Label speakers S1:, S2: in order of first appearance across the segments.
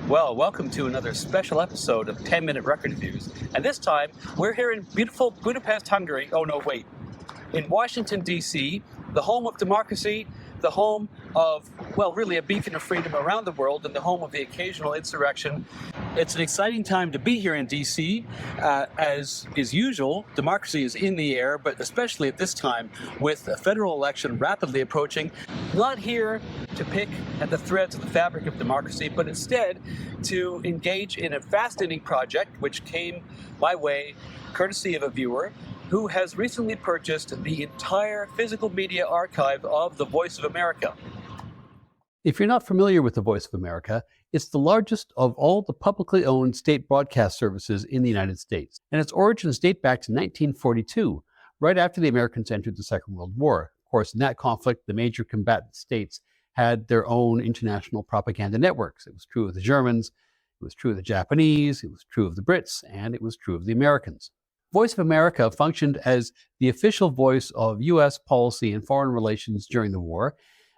S1: Well, welcome to another special episode of 10-Minute Record Reviews. And this time, we're here in beautiful Budapest, Hungary. Oh, no, wait. In Washington, D.C., the home of democracy, the home of, well, really a beacon of freedom around the world, and the home of the occasional insurrection. It's an exciting time to be here in D.C. As is usual, democracy is in the air, but especially at this time, with a federal election rapidly approaching. Not here to pick at the threads of the fabric of democracy, but instead to engage in a fascinating project which came my way courtesy of a viewer who has recently purchased the entire physical media archive of The Voice of America.
S2: If you're not familiar with The Voice of America, it's the largest of all the publicly owned state broadcast services in the United States, and its origins date back to 1942, right after the Americans entered the Second World War. Of course, in that conflict, the major combatant states had their own international propaganda networks. It was true of the Germans, it was true of the Japanese, it was true of the Brits, and it was true of the Americans. Voice of America functioned as the official voice of U.S. policy and foreign relations during the war.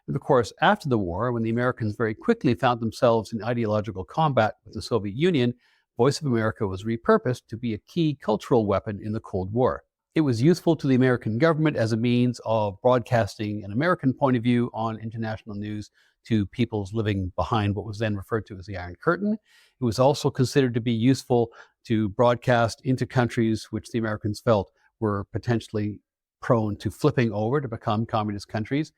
S2: And of course, after the war, when the Americans very quickly found themselves in ideological combat with the Soviet Union, Voice of America was repurposed to be a key cultural weapon in the Cold War. It was useful to the American government as a means of broadcasting an American point of view on international news to peoples living behind what was then referred to as the Iron Curtain. It was also considered to be useful to broadcast into countries which the Americans felt were potentially prone to flipping over to become communist countries.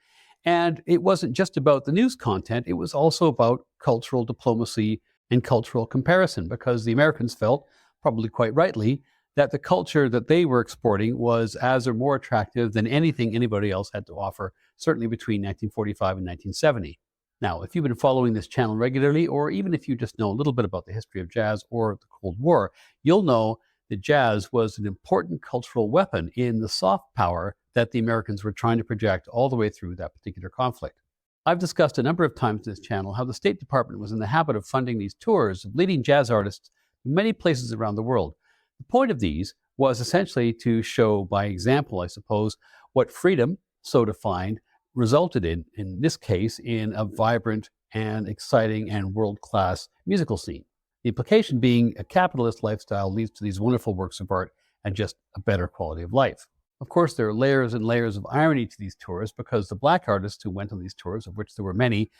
S2: And it wasn't just about the news content, it was also about cultural diplomacy and cultural comparison, because the Americans felt, probably quite rightly, that the culture that they were exporting was as or more attractive than anything anybody else had to offer, certainly between 1945 and 1970. Now, if you've been following this channel regularly, or even if you just know a little bit about the history of jazz or the Cold War, you'll know that jazz was an important cultural weapon in the soft power that the Americans were trying to project all the way through that particular conflict. I've discussed a number of times in this channel how the State Department was in the habit of funding these tours of leading jazz artists in many places around the world. The point of these was essentially to show by example, I suppose, what freedom, so defined, resulted in this case, in a vibrant and exciting and world-class musical scene. The implication being a capitalist lifestyle leads to these wonderful works of art and just a better quality of life. Of course, there are layers and layers of irony to these tours, because the black artists who went on these tours, of which there were many,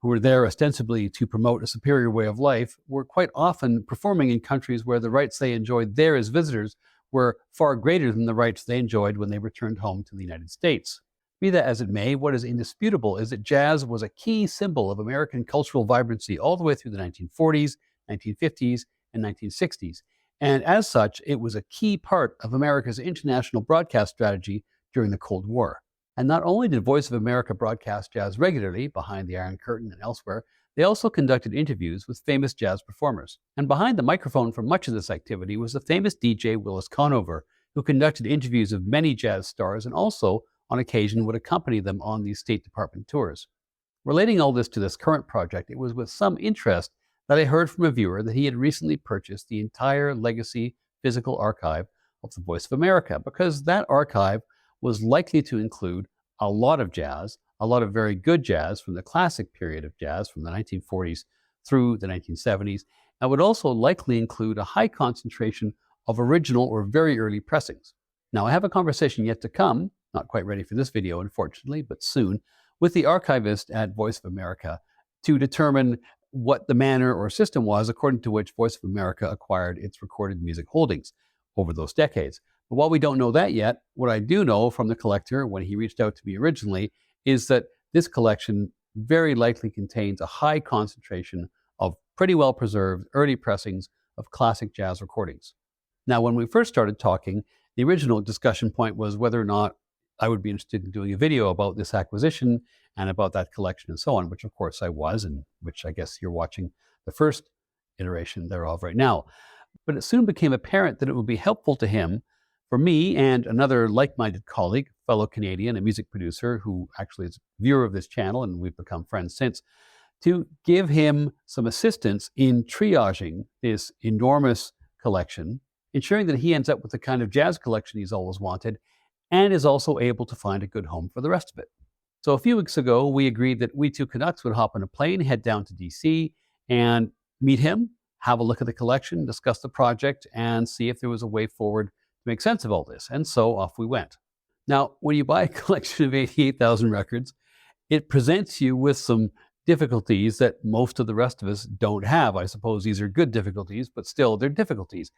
S2: who were there ostensibly to promote a superior way of life, were quite often performing in countries where the rights they enjoyed there as visitors were far greater than the rights they enjoyed when they returned home to the United States. Be that as it may, what is indisputable is that jazz was a key symbol of American cultural vibrancy all the way through the 1940s, 1950s, and 1960s. And as such, it was a key part of America's international broadcast strategy during the Cold War. And not only did Voice of America broadcast jazz regularly behind the Iron Curtain and elsewhere, they also conducted interviews with famous jazz performers. And behind the microphone for much of this activity was the famous DJ Willis Conover, who conducted interviews of many jazz stars and also, on occasion, would accompany them on these State Department tours. Relating all this to this current project, it was with some interest that I heard from a viewer that he had recently purchased the entire legacy physical archive of The Voice of America, because that archive was likely to include a lot of jazz, a lot of very good jazz from the classic period of jazz from the 1940s through the 1970s, and would also likely include a high concentration of original or very early pressings. Now, I have a conversation yet to come, not quite ready for this video, unfortunately, but soon, with the archivist at Voice of America to determine what the manner or system was according to which Voice of America acquired its recorded music holdings over those decades. But while we don't know that yet, what I do know from the collector when he reached out to me originally is that this collection very likely contains a high concentration of pretty well preserved early pressings of classic jazz recordings. Now, when we first started talking, the original discussion point was whether or not I would be interested in doing a video about this acquisition and about that collection and so on, which of course I was, and which I guess you're watching the first iteration thereof right now. But it soon became apparent that it would be helpful to him, for me and another like-minded colleague, fellow Canadian, a music producer who actually is a viewer of this channel, and we've become friends since, to give him some assistance in triaging this enormous collection, ensuring that he ends up with the kind of jazz collection he's always wanted, and is also able to find a good home for the rest of it. So a few weeks ago, we agreed that we two Canucks would hop on a plane, head down to DC, and meet him, have a look at the collection, discuss the project, and see if there was a way forward to make sense of all this. And so off we went. Now, when you buy a collection of 88,000 records, it presents you with some difficulties that most of the rest of us don't have. I suppose these are good difficulties, but still they're difficulties.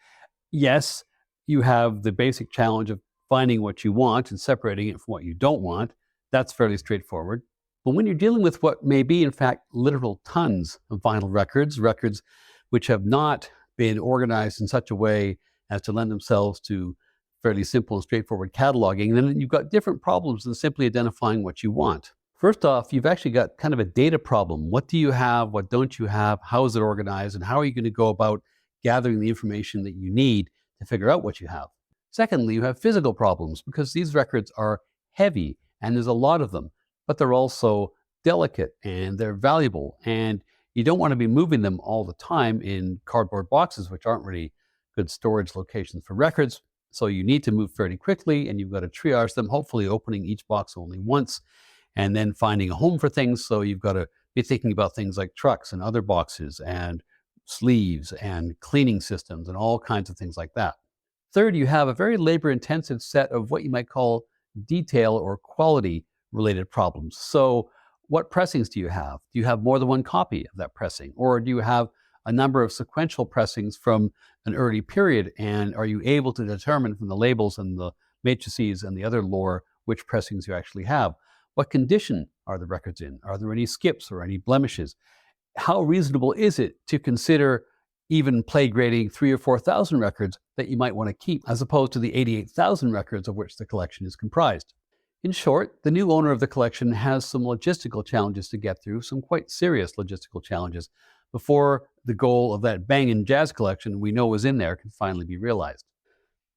S2: Yes, you have the basic challenge of finding what you want and separating it from what you don't want. That's fairly straightforward. But when you're dealing with what may be, in fact, literal tons of vinyl records, records which have not been organized in such a way as to lend themselves to fairly simple and straightforward cataloging, then you've got different problems than simply identifying what you want. First off, you've actually got kind of a data problem. What do you have? What don't you have? How is it organized? And how are you going to go about gathering the information that you need to figure out what you have? Secondly, you have physical problems because these records are heavy and there's a lot of them, but they're also delicate and they're valuable. And you don't want to be moving them all the time in cardboard boxes, which aren't really good storage locations for records. So you need to move fairly quickly and you've got to triage them, hopefully opening each box only once and then finding a home for things. So you've got to be thinking about things like trucks and other boxes and sleeves and cleaning systems and all kinds of things like that. Third, you have a very labor-intensive set of what you might call detail or quality-related problems. So what pressings do you have? Do you have more than one copy of that pressing? Or do you have a number of sequential pressings from an early period? And are you able to determine from the labels and the matrices and the other lore which pressings you actually have? What condition are the records in? Are there any skips or any blemishes? How reasonable is it to consider even play grading 3,000 or 4,000 records that you might want to keep, as opposed to the 88,000 records of which the collection is comprised? In short, the new owner of the collection has some logistical challenges to get through, some quite serious logistical challenges, before the goal of that banging jazz collection we know is in there can finally be realized.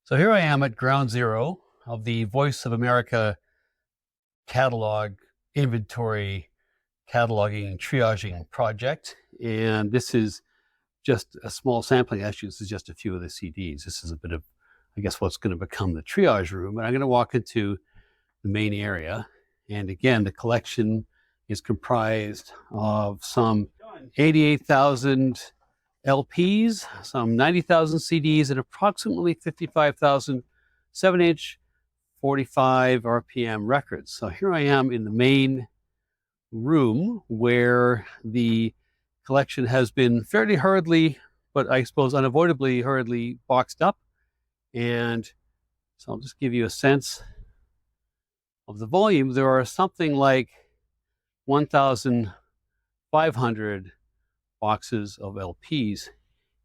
S2: So here I am at ground zero of the Voice of America catalog, inventory, cataloging, triaging project. And this is just a small sampling. Actually, this is just a few of the CDs. This is a bit of, I guess, what's going to become the triage room. And I'm going to walk into the main area. And again, the collection is comprised of some 88,000 LPs, some 90,000 CDs, and approximately 55,000 7-inch 45 RPM records. So here I am in the main room where the collection has been fairly hurriedly, but I suppose unavoidably hurriedly boxed up. And so I'll just give you a sense of the volume. There are something like 1,500 boxes of LPs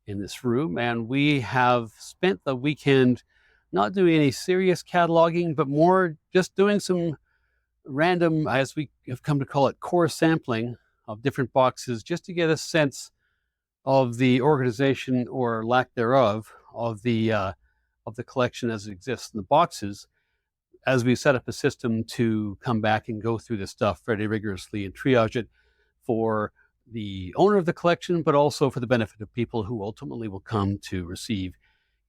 S2: in this room. And we have spent the weekend not doing any serious cataloging, but more just doing some random, as we have come to call it, core sampling of different boxes, just to get a sense of the organization or lack thereof of the collection as it exists in the boxes, as we set up a system to come back and go through this stuff fairly rigorously and triage it for the owner of the collection, but also for the benefit of people who ultimately will come to receive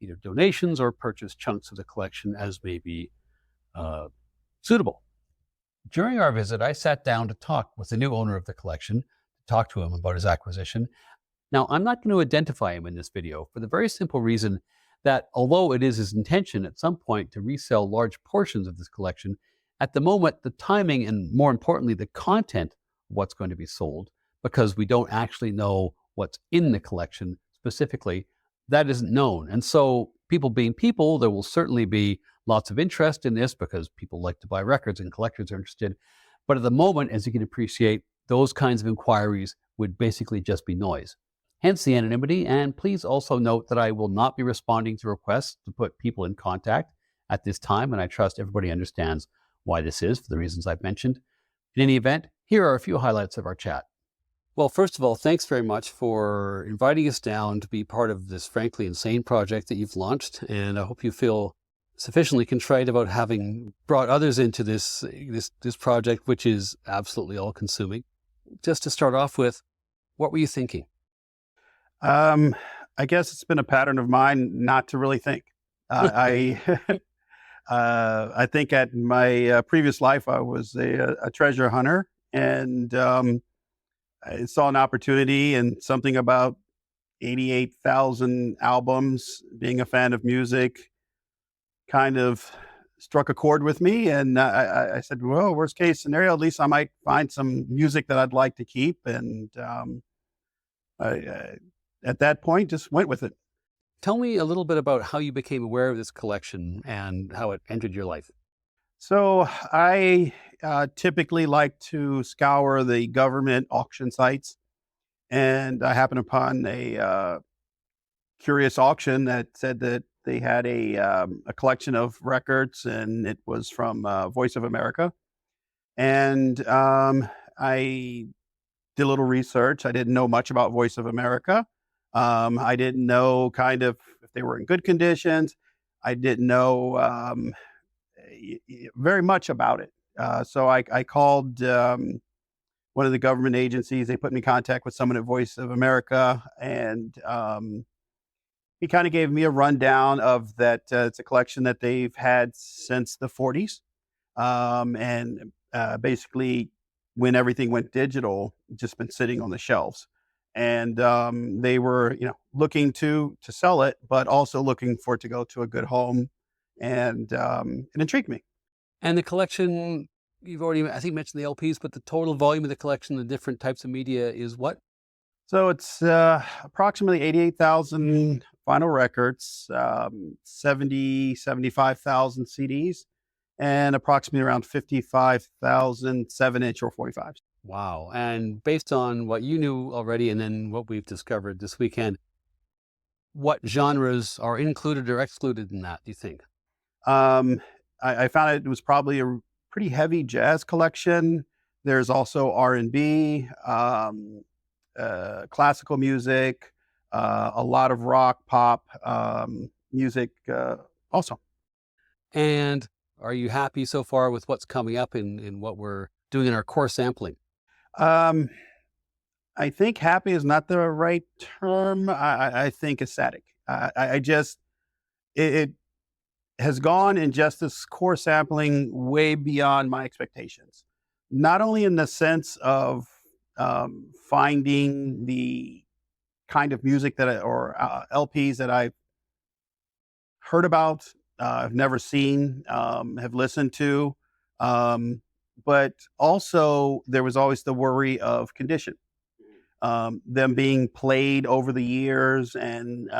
S2: either donations or purchase chunks of the collection as may be suitable. During our visit, I sat down to talk with the new owner of the collection, to talk to him about his acquisition. Now, I'm not going to identify him in this video for the very simple reason that although it is his intention at some point to resell large portions of this collection, at the moment, the timing and more importantly, the content of what's going to be sold, because we don't actually know what's in the collection specifically, that isn't known. And so people being people, there will certainly be lots of interest in this because people like to buy records and collectors are interested. But at the moment, as you can appreciate, those kinds of inquiries would basically just be noise. Hence the anonymity. And please also note that I will not be responding to requests to put people in contact at this time. And I trust everybody understands why this is for the reasons I've mentioned. In any event, here are a few highlights of our chat. Well, first of all, thanks very much for inviting us down to be part of this frankly insane project that you've launched. And I hope you feel sufficiently contrite about having brought others into this project, which is absolutely all-consuming. Just to start off with, what were you thinking?
S3: I guess it's been a pattern of mine not to really think. I think at my previous life, I was a treasure hunter, and I saw an opportunity and something about 88,000 albums. Being a fan of music kind of struck a chord with me. And I said, well, worst case scenario, at least I might find some music that I'd like to keep. And I at that point, just went with it.
S2: Tell me a little bit about how you became aware of this collection and how it entered your life.
S3: So I typically like to scour the government auction sites, and I happened upon a curious auction that said that they had a collection of records, and it was from Voice of America. And I did a little research. I didn't know much about Voice of America. I didn't know kind of if they were in good conditions. I didn't know very much about it. So I called one of the government agencies. They put me in contact with someone at Voice of America, and he kind of gave me a rundown of that. It's a collection that they've had since the 40s. And basically, when everything went digital, just been sitting on the shelves. And they were, looking to sell it, but also looking for it to go to a good home. And it intrigued me.
S2: And the collection, you've already, I think, mentioned the LPs, but the total volume of the collection, the different types of media is what?
S3: So it's approximately 88,000 vinyl records, 75,000 CDs, and approximately around 55,000 7-inch or 45s.
S2: Wow. And based on what you knew already and then what we've discovered this weekend, what genres are included or excluded in that, do you think?
S3: I found it was probably a pretty heavy jazz collection. There's also R&B, classical music, a lot of rock, pop music also.
S2: And are you happy so far with what's coming up in what we're doing in our core sampling?
S3: I think happy is not the right term. I think ecstatic. I just, it has gone in just this core sampling way beyond my expectations. Not only in the sense of finding the kind of music or LPs that I've heard about, I've never seen, have listened to, but also there was always the worry of condition. Them being played over the years and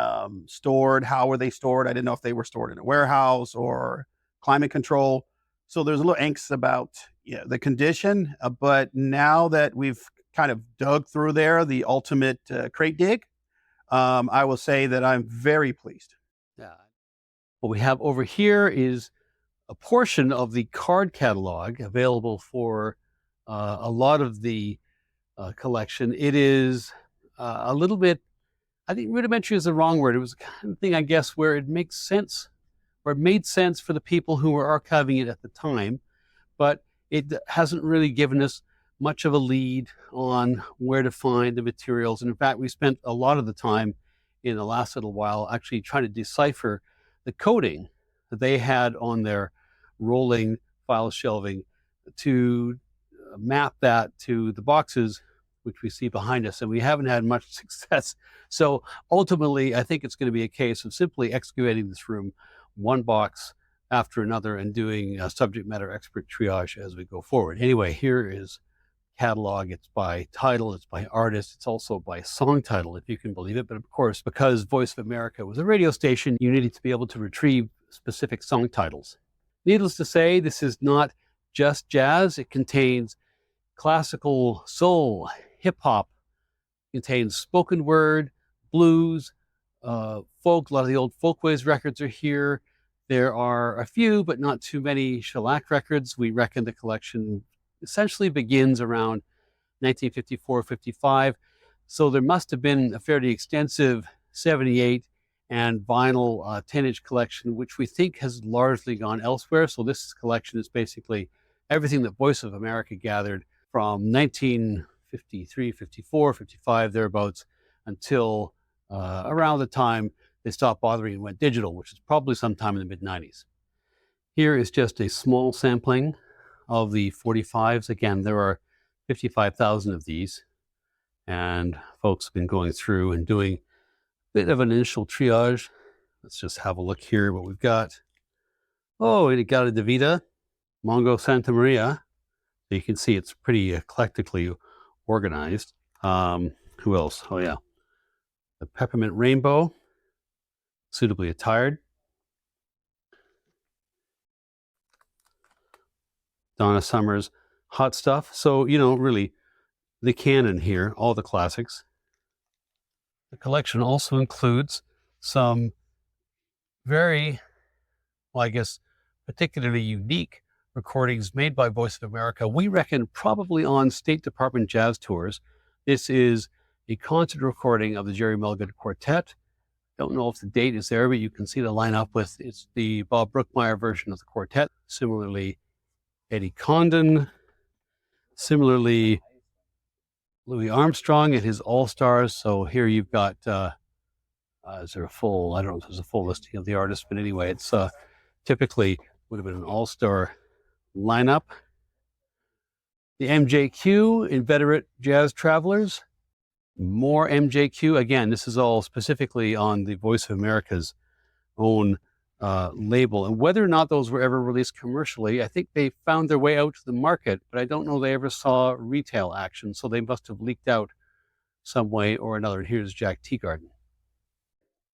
S3: stored. How were they stored? I didn't know if they were stored in a warehouse or climate control. So there's a little angst about the condition. But now that we've kind of dug through there, the ultimate crate dig, I will say that I'm very pleased.
S2: Yeah. What we have over here is a portion of the card catalog available for a lot of the collection. It is a little bit, I think rudimentary is the wrong word. It was the kind of thing, I guess, where it makes sense, or it made sense for the people who were archiving it at the time, but it hasn't really given us much of a lead on where to find the materials. And in fact, we spent a lot of the time in the last little while actually trying to decipher the coding that they had on their rolling file shelving to map that to the boxes which we see behind us, and we haven't had much success. So ultimately, I think it's going to be a case of simply excavating this room one box after another and doing subject matter expert triage as we go forward. Anyway, here is catalog. It's by title, it's by artist, it's also by song title, if you can believe it. But of course, because Voice of America was a radio station, you needed to be able to retrieve specific song titles. Needless to say, this is not just jazz. It contains classical, soul, hip hop, contains spoken word, blues, folk. A lot of the old Folkways records are here. There are a few, but not too many, shellac records. We reckon the collection essentially begins around 1954-55. So there must have been a fairly extensive 78 and vinyl 10-inch collection, which we think has largely gone elsewhere. So this collection is basically everything that Voice of America gathered from 1953, 54, 55, thereabouts, until around the time they stopped bothering and went digital, which is probably sometime in the mid-90s. Here is just a small sampling of the 45s. Again, there are 55,000 of these, and folks have been going through and doing bit of an initial triage. Let's just have a look here what we've got. Oh, we got a Davida, Mongo Santa Maria. You can see it's pretty eclectically organized. Who else? Oh yeah, the Peppermint Rainbow, suitably attired. Donna Summer's Hot Stuff. So, really the canon here, all the classics. The collection also includes some very, well, I guess, particularly unique recordings made by Voice of America. We reckon probably on State Department jazz tours. This is a concert recording of the Jerry Mulligan Quartet. Don't know if the date is there, but you can see the lineup with, it's the Bob Brookmeyer version of the quartet. Similarly, Eddie Condon. Similarly, Louis Armstrong and his All-Stars. So here you've got, is there a full, I don't know if there's a full listing of the artists, but anyway, it's typically would have been an all-star lineup. The MJQ, Inveterate Jazz Travelers. More MJQ. Again, this is all specifically on the Voice of America's own label. And whether or not those were ever released commercially, I think they found their way out to the market, but I don't know they ever saw retail action, so they must have leaked out some way or another. And here's Jack Teagarden.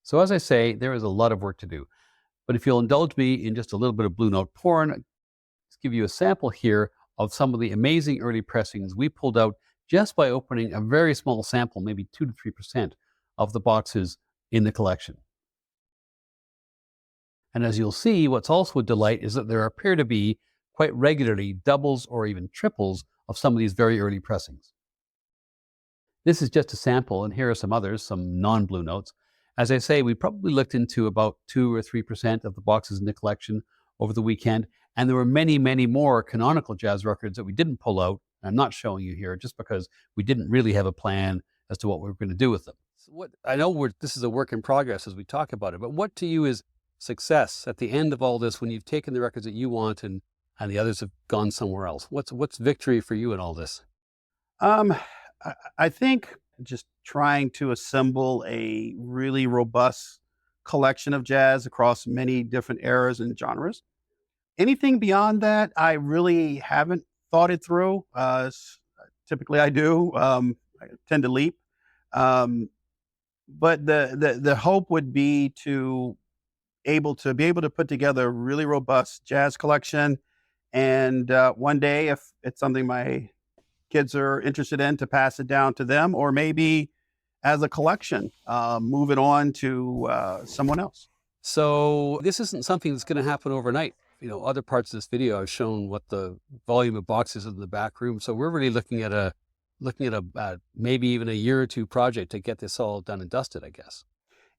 S2: So as I say, there is a lot of work to do. But if you'll indulge me in just a little bit of Blue Note porn, I'll give you a sample here of some of the amazing early pressings we pulled out just by opening a very small sample, maybe 2 to 3% of the boxes in the collection. And as you'll see, what's also a delight is that there appear to be quite regularly doubles or even triples of some of these very early pressings. This is just a sample, and here are some others, some non-Blue Notes. As I say, we probably looked into about 2 or 3% of the boxes in the collection over the weekend, and there were many, many more canonical jazz records that we didn't pull out. I'm not showing you here just because we didn't really have a plan as to what we were going to do with them. So I know this is a work in progress as we talk about it, but what to you is success at the end of all this when you've taken the records that you want and the others have gone somewhere else? What's victory for you in all this?
S3: I think just trying to assemble a really robust collection of jazz across many different eras and genres. Anything beyond that, I really haven't thought it through. Typically I do. I tend to leap. But the hope would be to be able to put together a really robust jazz collection. And one day, if it's something my kids are interested in, to pass it down to them, or maybe as a collection, move it on to someone else.
S2: So this isn't something that's going to happen overnight. Other parts of this video I've shown what the volume of boxes in the back room. So we're really looking at a maybe even a year or two project to get this all done and dusted, I guess.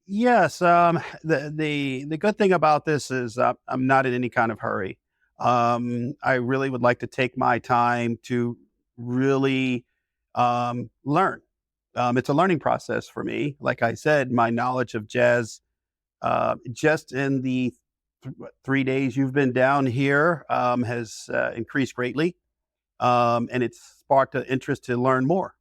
S3: Yes. The good thing about this is I'm not in any kind of hurry. I really would like to take my time to really learn. It's a learning process for me. Like I said, my knowledge of jazz, just in the 3 days you've been down here, has increased greatly, and it's sparked an interest to learn more.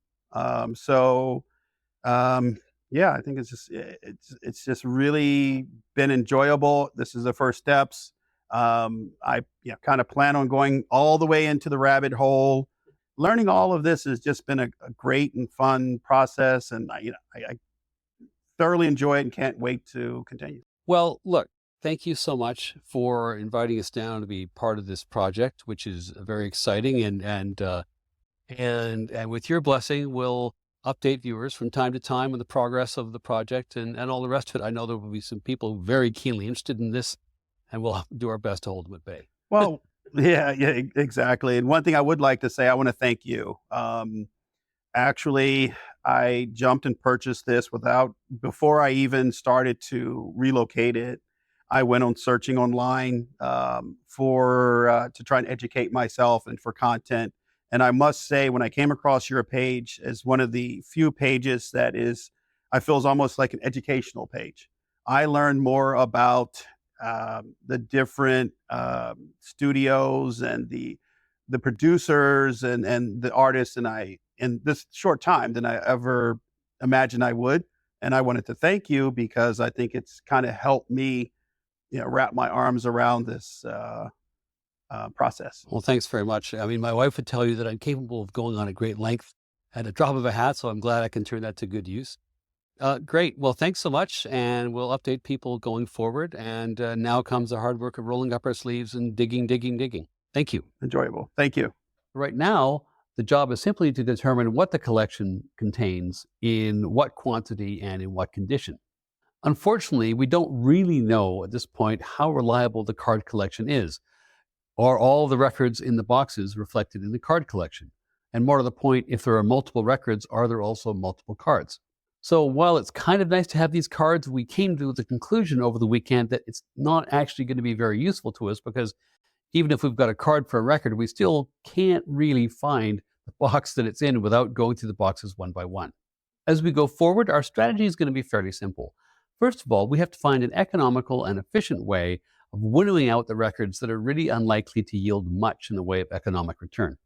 S3: Yeah, I think it's just really been enjoyable. This is the first steps. I kind of plan on going all the way into the rabbit hole. Learning all of this has just been a great and fun process, and I thoroughly enjoy it and can't wait to continue.
S2: Well, look, thank you so much for inviting us down to be part of this project, which is very exciting, and with your blessing, we'll update viewers from time to time on the progress of the project and all the rest of it. I know there will be some people very keenly interested in this, and we'll do our best to hold them at bay.
S3: Well, yeah, exactly. And one thing I would like to say, I want to thank you. Actually, I jumped and purchased this before I even started to relocate it. I went on searching online to try and educate myself and for content. And I must say, when I came across your page as one of the few pages that I feel is almost like an educational page. I learned more about the different studios and the producers and the artists in this short time than I ever imagined I would. And I wanted to thank you because I think it's kind of helped me, wrap my arms around this process.
S2: Well, thanks very much. I mean, my wife would tell you that I'm capable of going on a great length at a drop of a hat, so I'm glad I can turn that to good use. Great. Well, thanks so much, and we'll update people going forward. And now comes the hard work of rolling up our sleeves and digging. Thank you.
S3: Enjoyable. Thank you.
S2: Right now, the job is simply to determine what the collection contains, in what quantity, and in what condition. Unfortunately, we don't really know at this point how reliable the card collection is. Are all the records in the boxes reflected in the card collection? And more to the point, if there are multiple records, are there also multiple cards? So while it's kind of nice to have these cards, we came to the conclusion over the weekend that it's not actually going to be very useful to us, because even if we've got a card for a record, we still can't really find the box that it's in without going through the boxes one by one. As we go forward, our strategy is going to be fairly simple. First of all, we have to find an economical and efficient way of winnowing out the records that are really unlikely to yield much in the way of economic return.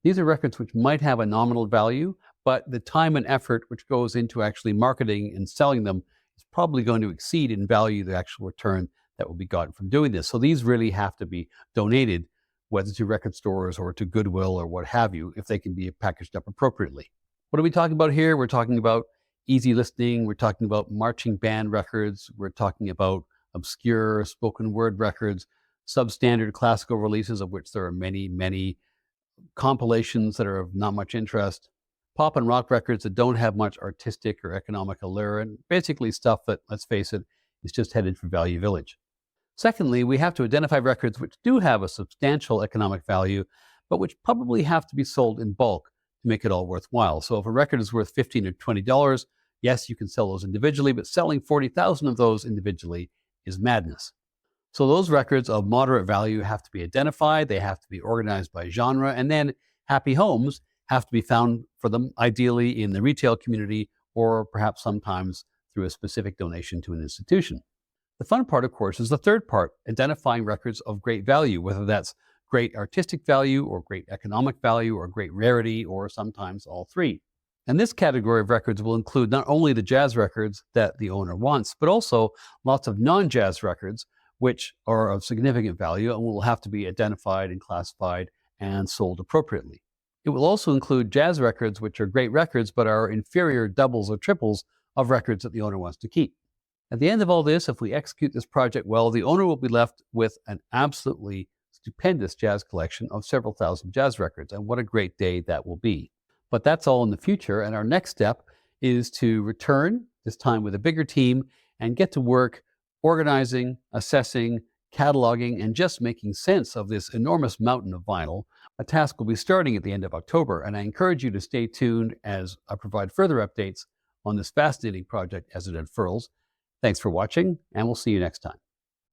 S2: These are records which might have a nominal value, but the time and effort which goes into actually marketing and selling them is probably going to exceed in value the actual return that will be gotten from doing this. So these really have to be donated, whether to record stores or to Goodwill or what have you, if they can be packaged up appropriately. What are we talking about here? We're talking about easy listening. We're talking about marching band records. We're talking about obscure spoken word records, substandard classical releases, of which there are many, compilations that are of not much interest, pop and rock records that don't have much artistic or economic allure, and basically stuff that, let's face it, is just headed for Value Village. Secondly, we have to identify records which do have a substantial economic value, but which probably have to be sold in bulk to make it all worthwhile. So if a record is worth $15 or $20, yes, you can sell those individually, but selling 40,000 of those individually is madness. So those records of moderate value have to be identified, they have to be organized by genre, and then happy homes have to be found for them, ideally in the retail community, or perhaps sometimes through a specific donation to an institution. The fun part, of course, is the third part, identifying records of great value, whether that's great artistic value or great economic value or great rarity, or sometimes all three. And this category of records will include not only the jazz records that the owner wants, but also lots of non-jazz records which are of significant value and will have to be identified and classified and sold appropriately. It will also include jazz records which are great records but are inferior doubles or triples of records that the owner wants to keep. At the end of all this, if we execute this project well, the owner will be left with an absolutely stupendous jazz collection of several thousand jazz records, and what a great day that will be. But that's all in the future, and our next step is to return, this time with a bigger team, and get to work organizing, assessing, cataloging, and just making sense of this enormous mountain of vinyl. A task will be starting at the end of October, and I encourage you to stay tuned as I provide further updates on this fascinating project as it unfurls. Thanks for watching, and we'll see you next time.